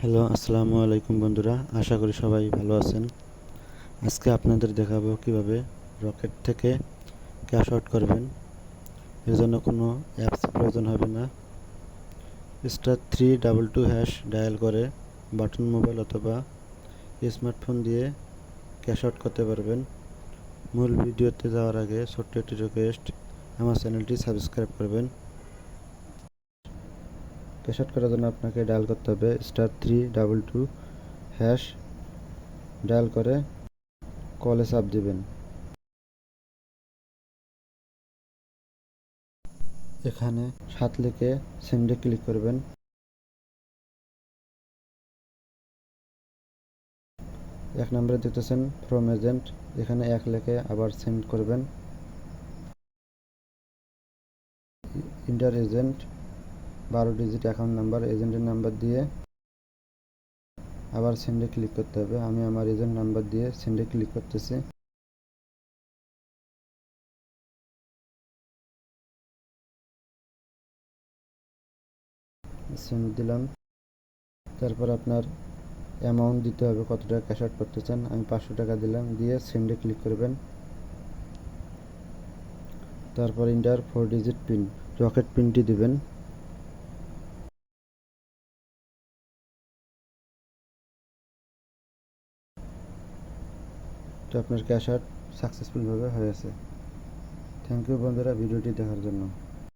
Hello, আসসালামু আলাইকুম বন্ধুরা। আশা করি সবাই ভালো আছেন। আজকে আপনাদের দেখাবো কিভাবে রকেট থেকে ক্যাশ আউট করবেন। এর জন্য কোনো অ্যাপস প্রয়োজন হবে না। *322# ডায়াল করে বাটন মোবাইল অথবা স্মার্টফোন দিয়ে ক্যাশ আউট করতে পারবেন। মূল ভিডিওতে যাওয়ার আগে ছোট্ট একটি রিকোয়েস্ট, আমার চ্যানেলটি সাবস্ক্রাইব করবেন। ক্যাশ আউট করার জন্য আপনাকে ডায়াল করতে হবে *322# ডায়াল করে কলে চাপ দিবেন। এখানে 7 লিখে সেন্ডে ক্লিক করবেন। এক নম্বরে দেখতেছেন ফ্রম এজেন্ট, এখানে 1 লিখে আবার সেন্ড করবেন। Inter agent 12 digit account number, এজেন্টের নাম্বার দিয়ে আবার সেন্ডে ক্লিক করতে হবে। আমি আমার এজেন্ট নাম্বার দিয়ে সেন্ডে ক্লিক করতেছি। সেন্ড দিলাম। তারপর আপনার অ্যামাউন্ট দিতে হবে, কত টাকা ক্যাশ আউট করতে চান। আমি 500 টাকা দিলাম, দিয়ে সেন্ডে ক্লিক করবেন। তারপর ইন্টার 4 ডিজিট পিন, রকেট পিনটি দিবেন। তো আপনার ক্যাশ আউট সাকসেসফুলভাবে হয়েছে। থ্যাংক ইউ বন্ধুরা ভিডিওটি দেখার জন্য।